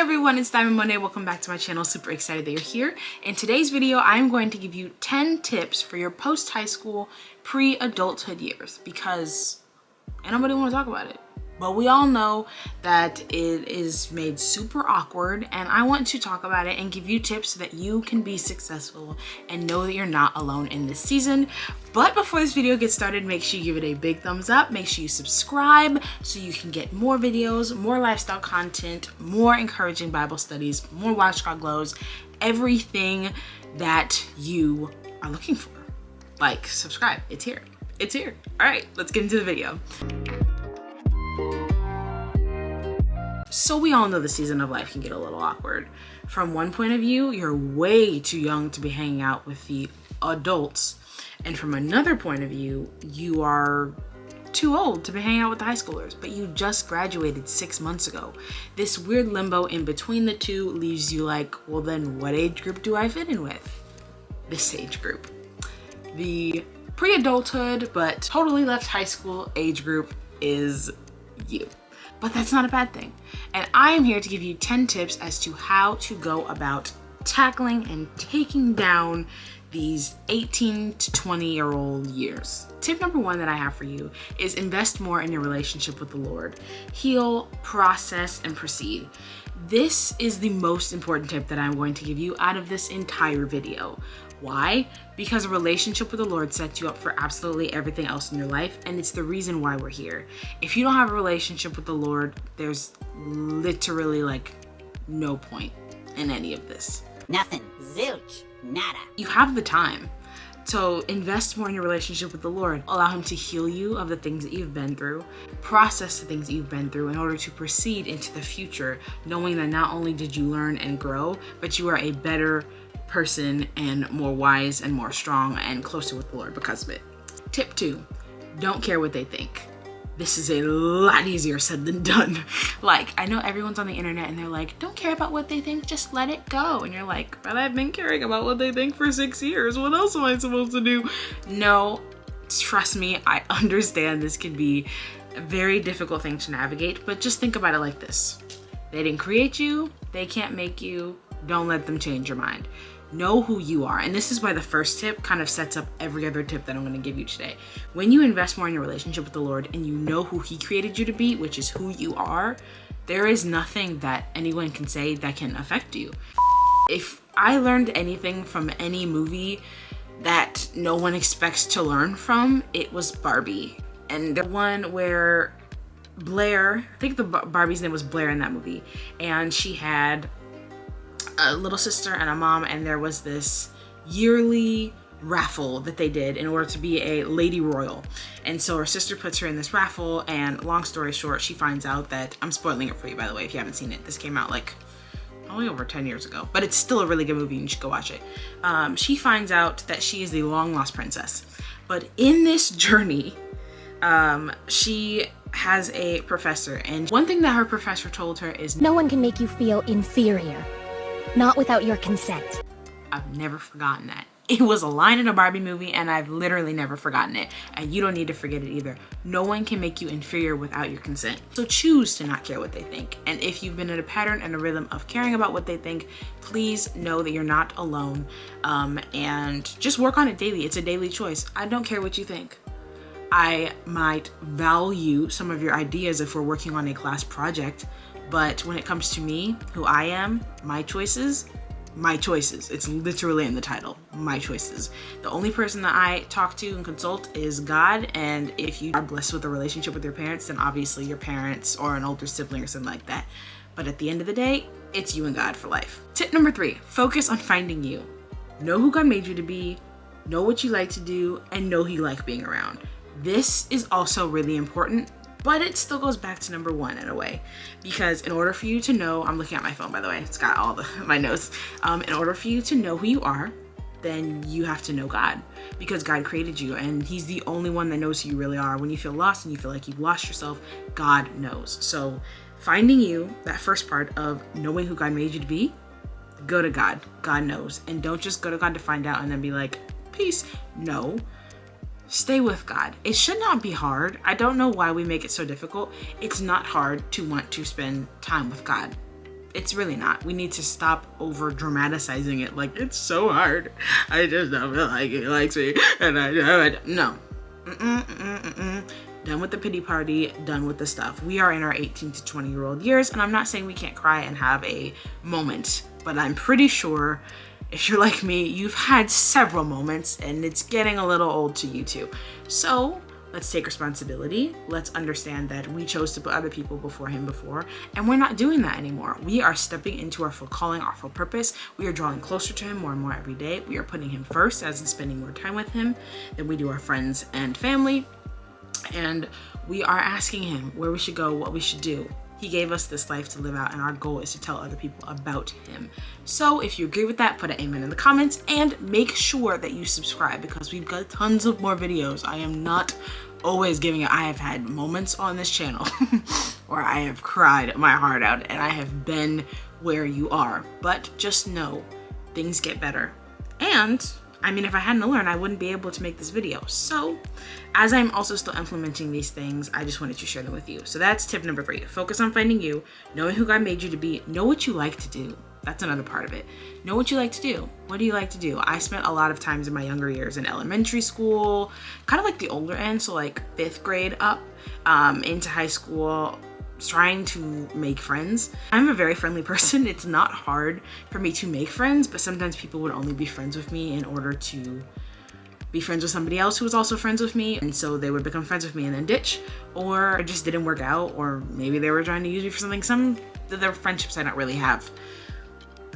everyone, it's Diamond Monday. Welcome back to my channel. Super excited that you're here. In today's video, I'm going to give you 10 tips for your post-high school, pre-adulthood years because ain't nobody want to talk about it. But we all know that it is made super awkward, and I want to talk about it and give you tips so that you can be successful and know that you're not alone in this season. But before this video gets started, make sure you give it a big thumbs up. Make sure you subscribe so you can get more videos, more lifestyle content, more encouraging Bible studies, more Watch God Glows, everything that you are looking for. Like, subscribe, it's here. It's here. All right, let's get into the video. So we all know the season of life can get a little awkward. From one point of view, you're way too young to be hanging out with the adults. And from another point of view, you are too old to be hanging out with the high schoolers, but you just graduated 6 months ago. This weird limbo in between the two leaves you like, well then what age group do I fit in with? This age group. The pre-adulthood, but totally left high school age group is you. But that's not a bad thing. And I am here to give you 10 tips as to how to go about tackling and taking down these 18 to 20-year-old years. Tip number one that I have for you is invest more in your relationship with the Lord. Heal, process, and proceed. This is the most important tip that I'm going to give you out of this entire video. Why? Because a relationship with the Lord sets you up for absolutely everything else in your life, and it's the reason why we're here. If you don't have a relationship with the Lord, there's literally like no point in any of this. Nothing. Zilch. Nada. You have the time. So invest more in your relationship with the Lord. Allow him to heal you of the things that you've been through. Process the things that you've been through in order to proceed into the future, knowing that not only did you learn and grow, but you are a better person and more wise and more strong and closer with the Lord because of it. Tip 2, don't care what they think. This is a lot easier said than done. Like, I know everyone's on the internet and they're like, don't care about what they think, just let it go. And you're like, but I've been caring about what they think for 6 years. What else am I supposed to do? No, trust me, I understand this can be a very difficult thing to navigate, but just think about it like this. They didn't create you, they can't make you, don't let them change your mind. Know who you are. And this is why the first tip kind of sets up every other tip that I'm going to give you today. When you invest more in your relationship with the Lord and you know who he created you to be, which is who you are, there is nothing that anyone can say that can affect you. If I learned anything from any movie that no one expects to learn from, it was Barbie. And the one where Blair, I think the Barbie's name was Blair in that movie, and she had a little sister and a mom, and there was this yearly raffle that they did in order to be a lady royal. And so her sister puts her in this raffle, and long story short, she finds out that, I'm spoiling it for you by the way if you haven't seen it, this came out like probably over 10 years ago, but it's still a really good movie and you should go watch it. She finds out that she is the long lost princess, but in this journey she has a professor, and one thing that her professor told her is, no one can make you feel inferior. Not without your consent. I've never forgotten that. It was a line in a Barbie movie and I've literally never forgotten it. And you don't need to forget it either. No one can make you inferior without your consent. So choose to not care what they think. And if you've been in a pattern and a rhythm of caring about what they think, please know that you're not alone. And just work on it daily. It's a daily choice. I don't care what you think. I might value some of your ideas if we're working on a class project, but when it comes to me, who I am, my choices, it's literally in the title, my choices. The only person that I talk to and consult is God, and if you are blessed with a relationship with your parents, then obviously your parents or an older sibling or something like that. But at the end of the day, it's you and God for life. Tip number 3, focus on finding you. Know who God made you to be, know what you like to do, and know who you like being around. This is also really important, but it still goes back to number 1 in a way, because in order for you to know, I'm looking at my phone by the way, it's got all my notes. In order for you to know who you are, then you have to know God, because God created you and he's the only one that knows who you really are. When you feel lost and you feel like you've lost yourself, God knows. So finding you, that first part of knowing who God made you to be, go to God. God knows. And don't just go to God to find out and then be like, peace. No. Stay with God. It should not be hard. I don't know why we make it so difficult. It's not hard to want to spend time with God. It's really not. We need to stop over dramatizing it like it's so hard. I just don't feel like he likes me, and no. Done with the pity party, done with the stuff. We are in our 18 to 20-year-old years, and I'm not saying we can't cry and have a moment, but I'm pretty sure if you're like me, you've had several moments and it's getting a little old to you too. So let's take responsibility. Let's understand that we chose to put other people before him before, and we're not doing that anymore. We are stepping into our full calling, our full purpose. We are drawing closer to him more and more every day. We are putting him first, as in spending more time with him than we do our friends and family. And we are asking him where we should go, what we should do. He gave us this life to live out, and our goal is to tell other people about him. So if you agree with that, put an amen in the comments, and make sure that you subscribe, because we've got tons of more videos. I am not always giving it. I have had moments on this channel where I have cried my heart out, and I have been where you are. But just know, things get better. And I mean, if I hadn't learned, I wouldn't be able to make this video. So as I'm also still implementing these things, I just wanted to share them with you. So that's tip number 3. Focus on finding you, knowing who God made you to be, know what you like to do. That's another part of it. Know what you like to do. What do you like to do? I spent a lot of times in my younger years in elementary school, kind of like the older end, so like 5th grade up into high school, trying to make friends. I'm a very friendly person. It's not hard for me to make friends, but sometimes people would only be friends with me in order to be friends with somebody else who was also friends with me, and so they would become friends with me and then ditch, or it just didn't work out, or maybe they were trying to use me for something. Some of their friendships I don't really have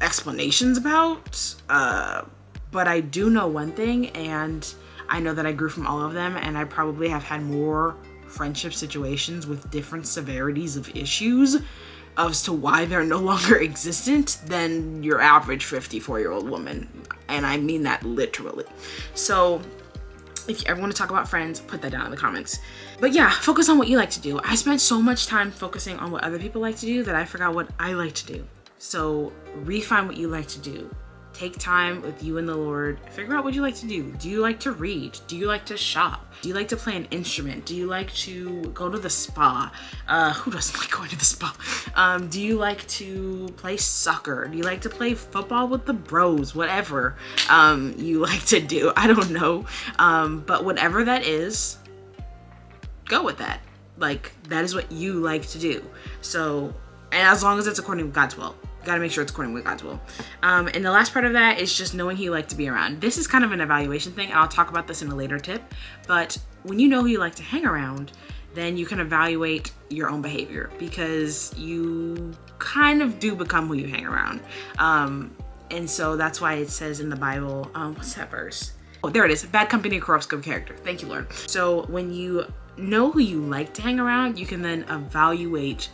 explanations about, but I do know one thing, and I know that I grew from all of them, and I probably have had more friendship situations with different severities of issues as to why they're no longer existent than your average 54-year-old woman. And I mean that literally. So if you ever want to talk about friends, put that down in the comments. But yeah, focus on what you like to do. I spent so much time focusing on what other people like to do that I forgot what I like to do. So refine what you like to do. Take time with you and the Lord. Figure out what you like to do. Do you like to read? Do you like to shop? Do you like to play an instrument? Do you like to go to the spa? Who doesn't like going to the spa? Do you like to play soccer? Do you like to play football with the bros? Whatever you like to do. I don't know. But whatever that is, go with that. Like, that is what you like to do. So, and as long as it's according to God's will. Gotta make sure it's according with God's will. And the last part of that is just knowing who you like to be around. This is kind of an evaluation thing, and I'll talk about this in a later tip. But when you know who you like to hang around, then you can evaluate your own behavior, because you kind of do become who you hang around. And so that's why it says in the Bible, what's that verse? Oh, there it is. Bad company corrupts good character. Thank you, Lord. So when you know who you like to hang around, you can then evaluate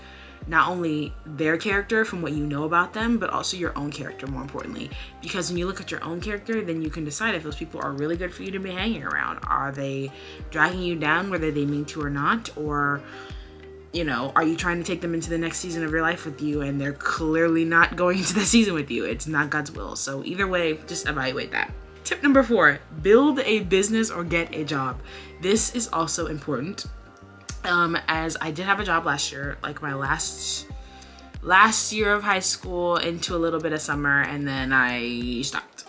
not only their character from what you know about them, but also your own character, more importantly. Because when you look at your own character, then you can decide if those people are really good for you to be hanging around. Are they dragging you down, whether they mean to or not? Or, you know, are you trying to take them into the next season of your life with you, and they're clearly not going into the season with you? It's not God's will. So either way, just evaluate that. Tip number 4, build a business or get a job. This is also important. As I did have a job last year, like my last year of high school into a little bit of summer, and then I stopped.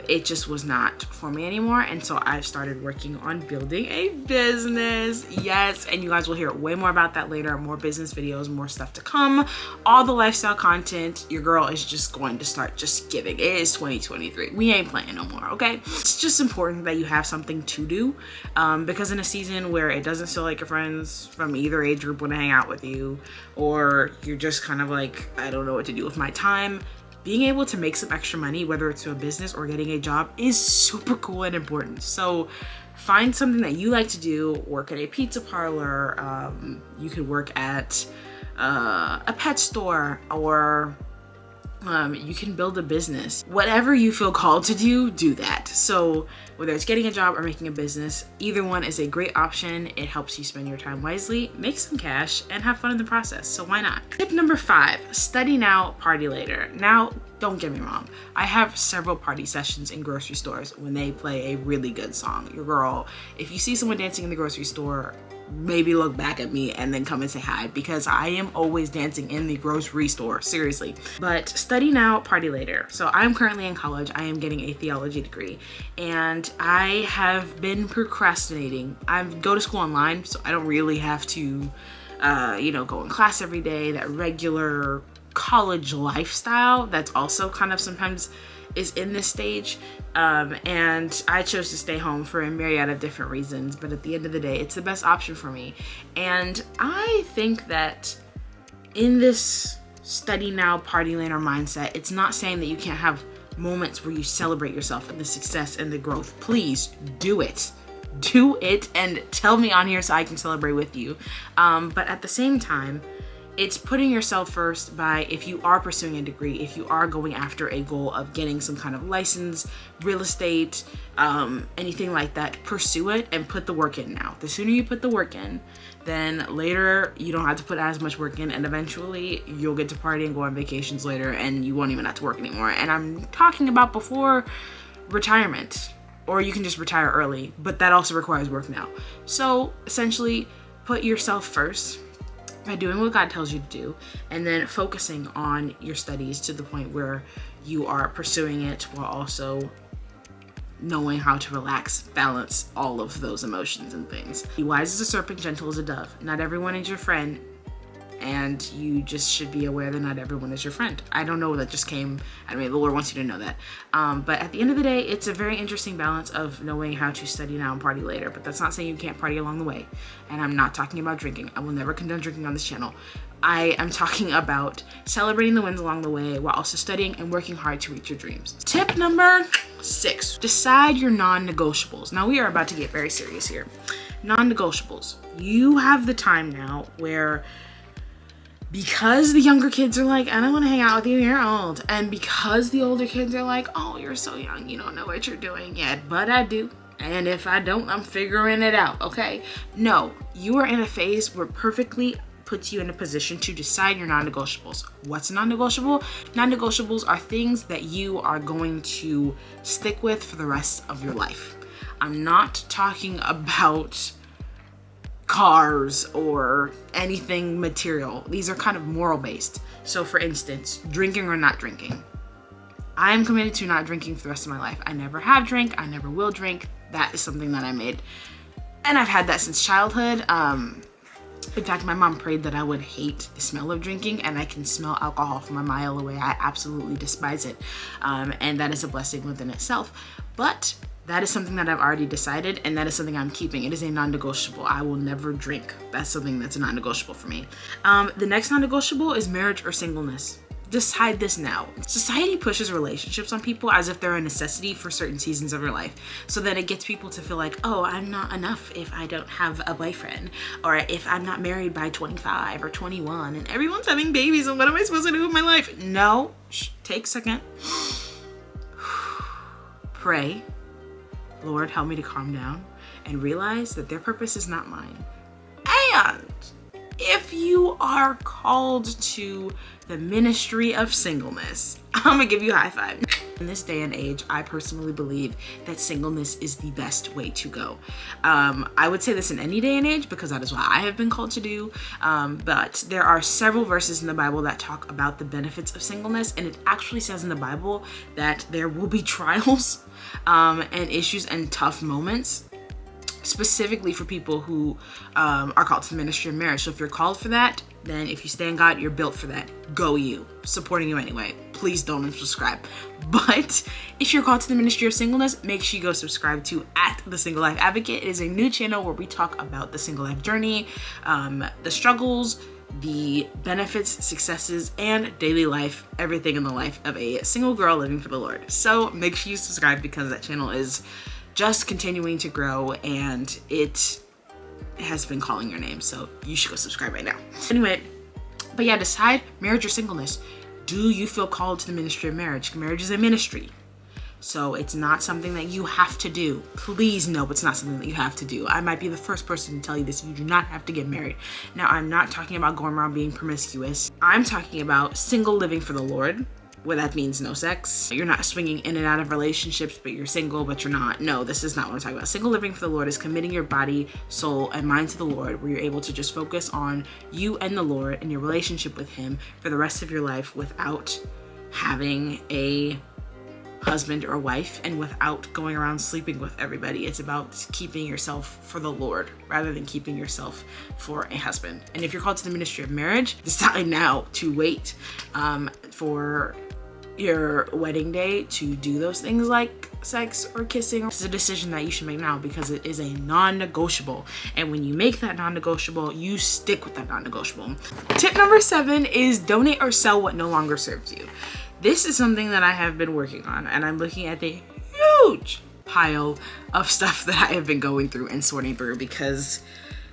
It just was not for me anymore, and so I've started working on building a business. Yes, and you guys will hear way more about that later. More business videos, more stuff to come, all the lifestyle content. Your girl is just going to start just giving. It is 2023. We ain't playing no more, okay? It's just important that you have something to do, because in a season where it doesn't feel like your friends from either age group want to hang out with you, or you're just kind of like, I don't know what to do with my time, being able to make some extra money, whether it's to a business or getting a job, is super cool and important. So find something that you like to do. Work at a pizza parlor. You could work at a pet store, or you can build a business. Whatever you feel called to do, do that. So whether it's getting a job or making a business, either one is a great option. It helps you spend your time wisely, make some cash, and have fun in the process. So why not? Tip number 5, study now, party later. Now, don't get me wrong. I have several party sessions in grocery stores when they play a really good song. Your girl, if you see someone dancing in the grocery store, maybe look back at me and then come and say hi, because I am always dancing in the grocery store, seriously. But study now, party later. So I'm currently in college. I am getting a theology degree, and I have been procrastinating. I go to school online, so I don't really have to go in class every day, that regular college lifestyle that's also kind of sometimes is in this stage. And I chose to stay home for a myriad of different reasons, but at the end of the day, it's the best option for me. And I think that in this study now, party later mindset, it's not saying that you can't have moments where you celebrate yourself and the success and the growth. Please do it. Do it and tell me on here so I can celebrate with you. But at the same time, it's putting yourself first by, if you are pursuing a degree, if you are going after a goal of getting some kind of license, real estate, anything like that, pursue it and put the work in now. The sooner you put the work in, then later you don't have to put as much work in, and eventually you'll get to party and go on vacations later and you won't even have to work anymore. And I'm talking about before retirement, or you can just retire early, but that also requires work now. So essentially, put yourself first by doing what God tells you to do, and then focusing on your studies to the point where you are pursuing it while also knowing how to relax, balance all of those emotions and things. Be wise as a serpent, gentle as a dove. Not everyone is your friend, and you just should be aware that not everyone is your friend. I don't know, that just came, the Lord wants you to know that. But at the end of the day, it's a very interesting balance of knowing how to study now and party later. But that's not saying you can't party along the way. And I'm not talking about drinking. I will never condone drinking on this channel. I am talking about celebrating the wins along the way while also studying and working hard to reach your dreams. Tip number 6, decide your non-negotiables. Now we are about to get very serious here. Non-negotiables. You have the time now where, because the younger kids are like, I don't want to hang out with you, you're old. And because the older kids are like, oh, you're so young, you don't know what you're doing yet. But I do. And if I don't, I'm figuring it out, okay? No, you are in a phase where perfectly puts you in a position to decide your non-negotiables. What's non-negotiable? Non-negotiables are things that you are going to stick with for the rest of your life. I'm not talking about cars or anything material. These are kind of moral based. So for instance, drinking or not drinking. I am committed to not drinking for the rest of my life. I never have drank, I never will drink. That is something that I made. And I've had that since childhood. In fact, my mom prayed that I would hate the smell of drinking, and I can smell alcohol from a mile away. I absolutely despise it. And that is a blessing within itself. But that is something that I've already decided, and that is something I'm keeping. It is a non-negotiable. I will never drink. That's something that's a non-negotiable for me. The next non-negotiable is marriage or singleness. Decide this now. Society pushes relationships on people as if they're a necessity for certain seasons of your life. So then it gets people to feel like, oh, I'm not enough if I don't have a boyfriend, or if I'm not married by 25 or 21 and everyone's having babies, and what am I supposed to do with my life? No, take a second. Pray. Lord, help me to calm down and realize that their purpose is not mine. And if you are called to the ministry of singleness, I'm gonna give you a high five. In this day and age, I personally believe that singleness is the best way to go. I would say this in any day and age because that is what I have been called to do. But there are several verses in the Bible that talk about the benefits of singleness, and it actually says in the Bible that there will be trials and issues and tough moments, specifically for people who are called to the ministry of marriage. So if you're called for that, then if you stay in God, you're built for that. Go you. Supporting you anyway. Please don't unsubscribe. But if you're called to the ministry of singleness, make sure you go subscribe to The Single Life Advocate. It is a new channel where we talk about the single life journey, the struggles, the benefits, successes, and daily life, everything in the life of a single girl living for the Lord. So make sure you subscribe because that channel is just continuing to grow, and it has been calling your name, so you should go subscribe right now. Anyway, but yeah, decide marriage or singleness. Do you feel called to the ministry of marriage? Marriage is a ministry, so it's not something that you have to do. Please know it's not something that you have to do. I might be the first person to tell you this. You do not have to get married. Now, I'm not talking about going around being promiscuous. I'm talking about single living for the Lord where that means no sex. You're not swinging in and out of relationships, but you're single, but you're not. No, this is not what I'm talking about. Single living for the Lord is committing your body, soul, and mind to the Lord, where you're able to just focus on you and the Lord and your relationship with him for the rest of your life without having a husband or wife and without going around sleeping with everybody. It's about keeping yourself for the Lord rather than keeping yourself for a husband. And if you're called to the ministry of marriage, decide now to wait for your wedding day to do those things like sex or kissing. It's a decision that you should make now because it is a non-negotiable. And when you make that non-negotiable, you stick with that non-negotiable. Tip number 7 is donate or sell what no longer serves you. This is something that I have been working on, and I'm looking at the huge pile of stuff that I have been going through and sorting through because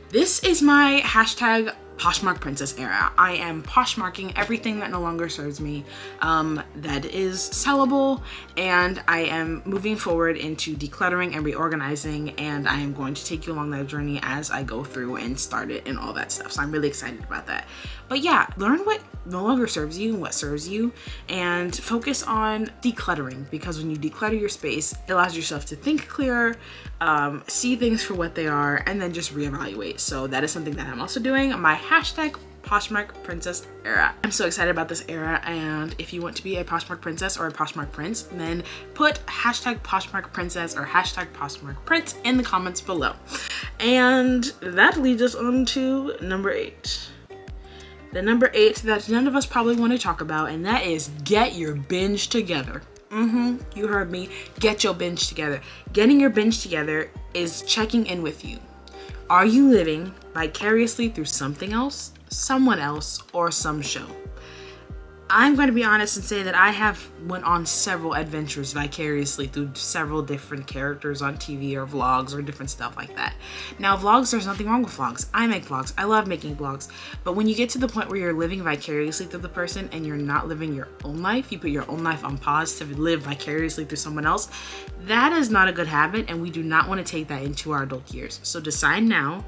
this is my hashtag Poshmark Princess era. I am Poshmarking everything that no longer serves me, that is sellable, and I am moving forward into decluttering and reorganizing, and I am going to take you along that journey as I go through and start it and all that stuff. So I'm really excited about that. But yeah, learn what no longer serves you and what serves you, and focus on decluttering, because when you declutter your space, it allows yourself to think clearer, see things for what they are, and then just reevaluate. So that is something that I'm also doing. My hashtag Poshmark Princess era. I'm so excited about this era, and if you want to be a Poshmark Princess or a Poshmark Prince, then put hashtag Poshmark Princess or hashtag Poshmark Prince in the comments below. And that leads us on to number 8. The number 8 that none of us probably want to talk about, and that is get your binge together. You heard me. Get your binge together. Getting your binge together is checking in with you. Are you living vicariously through something else, someone else, or some show? I'm going to be honest and say that I have went on several adventures vicariously through several different characters on TV or vlogs or different stuff like that. Now, vlogs, there's nothing wrong with vlogs. I make vlogs. I love making vlogs. But when you get to the point where you're living vicariously through the person and you're not living your own life, you put your own life on pause to live vicariously through someone else, that is not a good habit, and we do not want to take that into our adult years. So decide now,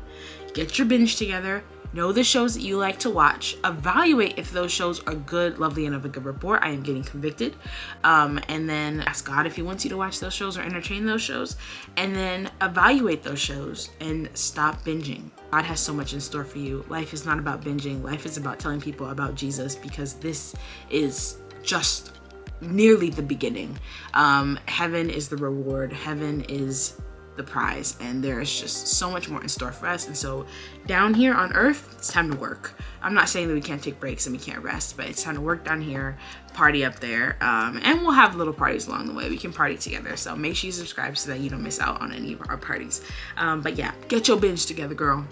get your binge together, know the shows that you like to watch, evaluate if those shows are good, lovely, and of a good report. I am getting convicted. And then ask God if he wants you to watch those shows or entertain those shows. And then evaluate those shows and stop binging. God has so much in store for you. Life is not about binging. Life is about telling people about Jesus, because this is just nearly the beginning. Heaven is the reward. Heaven is the prize, and there is just so much more in store for us. And so down here on earth, it's time to work. I'm not saying that we can't take breaks and we can't rest, but it's time to work down here, party up there, and we'll have little parties along the way. We can party together, so make sure you subscribe so that you don't miss out on any of our parties. But yeah, get your binge together, girl.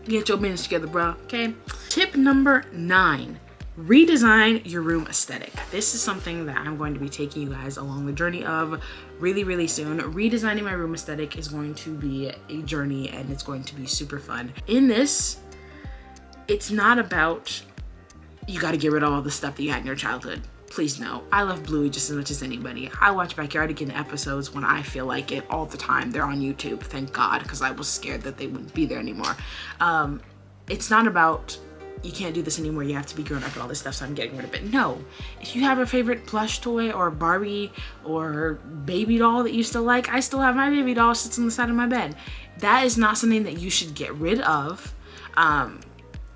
Get your binge together, bro. Okay. Tip number 9. Redesign your room aesthetic. This is something that I'm going to be taking you guys along the journey of really soon. Redesigning my room aesthetic is going to be a journey, and it's going to be super fun. In this, it's not about you got to get rid of all the stuff that you had in your childhood. Please no. I love Bluey just as much as anybody. I watch Backyardigans episodes when I feel like it all the time. They're on YouTube, thank God, because I was scared that they wouldn't be there anymore. It's not about you can't do this anymore, you have to be grown up and all this stuff, so I'm getting rid of it. No. If you have a favorite plush toy or Barbie or baby doll that you still like, I still have my baby doll, sits on the side of my bed. That is not something that you should get rid of.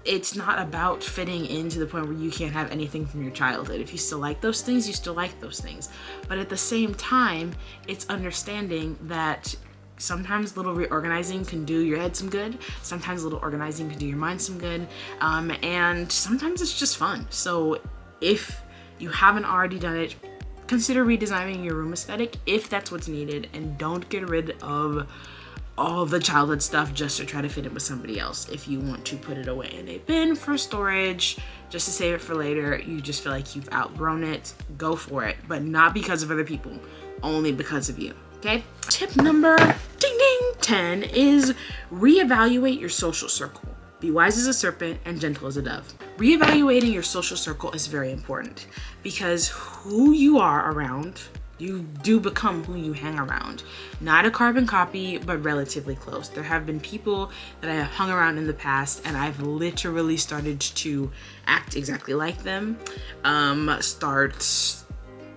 It's not about fitting into the point where you can't have anything from your childhood. If you still like those things, you still like those things. But at the same time, it's understanding that sometimes little reorganizing can do your head some good. Sometimes little organizing can do your mind some good. And sometimes it's just fun. So if you haven't already done it, consider redesigning your room aesthetic if that's what's needed, and don't get rid of all the childhood stuff just to try to fit it with somebody else. If you want to put it away in a bin for storage, just to save it for later, you just feel like you've outgrown it, go for it. But not because of other people, only because of you. Okay? Tip number 10 is reevaluate your social circle. Be wise as a serpent and gentle as a dove. Reevaluating your social circle is very important, because who you are around, you do become who you hang around. Not a carbon copy, but relatively close. There have been people that I have hung around in the past, and I've literally started to act exactly like them. Start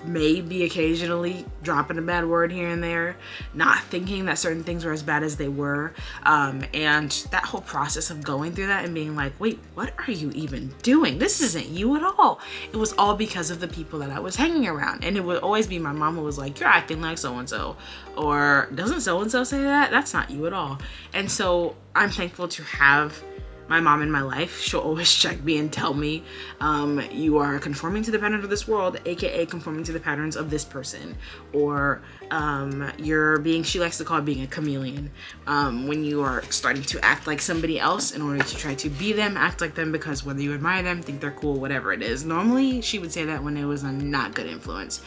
maybe occasionally dropping a bad word here and there, not thinking that certain things were as bad as they were. And that whole process of going through that and being like, wait, what are you even doing? This isn't you at all. It was all because of the people that I was hanging around. And it would always be my mom who was like, you're acting like so-and-so. Or doesn't so-and-so say that? That's not you at all. And so I'm thankful to have my mom in my life. She'll always check me and tell me, you are conforming to the patterns of this world, aka conforming to the patterns of this person, or you're being, she likes to call it being a chameleon, when you are starting to act like somebody else in order to try to be them, act like them, because whether you admire them, think they're cool, whatever it is. Normally she would say that when it was a not good influence,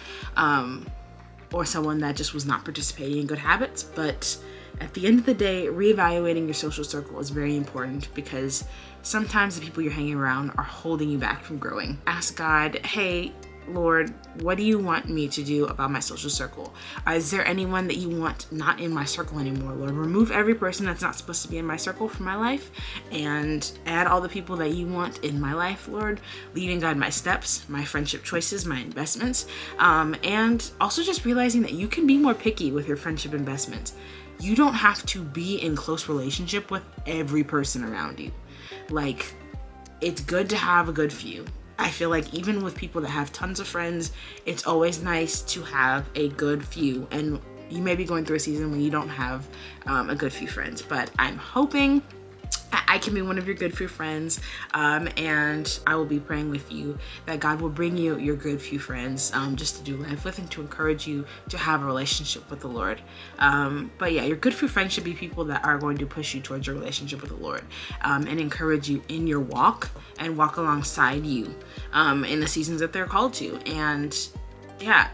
or someone that just was not participating in good habits. But at the end of the day, reevaluating your social circle is very important, because sometimes the people you're hanging around are holding you back from growing. Ask God, hey, Lord, what do you want me to do about my social circle? Is there anyone that you want not in my circle anymore? Lord, remove every person that's not supposed to be in my circle from my life, and add all the people that you want in my life, Lord. Lead and guide my steps, my friendship choices, my investments, and also just realizing that you can be more picky with your friendship investments. You don't have to be in close relationship with every person around you. Like, it's good to have a good few. I feel like even with people that have tons of friends, it's always nice to have a good few. And you may be going through a season when you don't have a good few friends, but I'm hoping I can be one of your good few friends, and I will be praying with you that God will bring you your good few friends, just to do life with and to encourage you to have a relationship with the Lord. But yeah, your good few friends should be people that are going to push you towards your relationship with the Lord, and encourage you in your walk and walk alongside you in the seasons that they're called to. And yeah,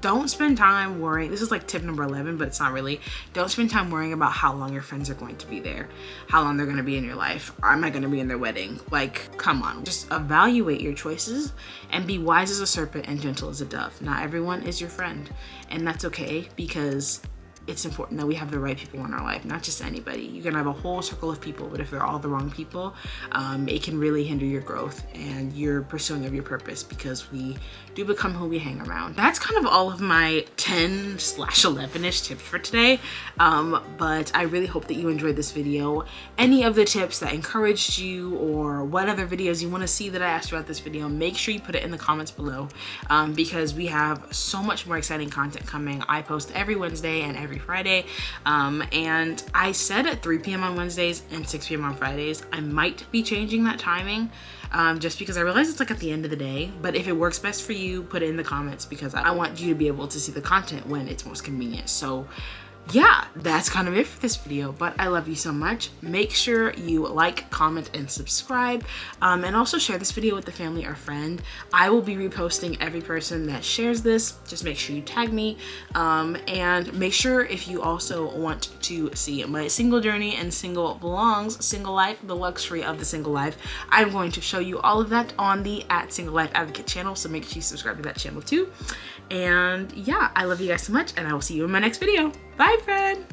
don't spend time worrying. This is like tip number 11, but it's not really. Don't spend time worrying about how long your friends are going to be there, how long they're going to be in your life. Or am I going to be in their wedding? Like, come on. Just evaluate your choices and be wise as a serpent and gentle as a dove. Not everyone is your friend, and that's okay, because it's important that we have the right people in our life, not just anybody. You can have a whole circle of people, but if they're all the wrong people, it can really hinder your growth and your pursuing of your purpose, because we do become who we hang around. That's kind of all of my 10/11-ish tips for today, but I really hope that you enjoyed this video. Any of the tips that encouraged you, or what other videos you want to see that I asked throughout this video, make sure you put it in the comments below, because we have so much more exciting content coming. I post every Wednesday and every Friday, and I said at 3 p.m. on Wednesdays and 6 p.m. on Fridays. I might be changing that timing, just because I realize it's like at the end of the day. But if it works best for you, put it in the comments, because I want you to be able to see the content when it's most convenient. So yeah, that's kind of it for this video, but I love you so much. Make sure you like, comment, and subscribe, and also share this video with a family or friend. I will be reposting every person that shares this. Just make sure you tag me, and make sure, if you also want to see my single journey and single belongs, single life, the luxury of the single life, I'm going to show you all of that on the @Single Life Advocate channel, so make sure you subscribe to that channel too. And yeah, I love you guys so much, and I will see you in my next video. Bye, friend.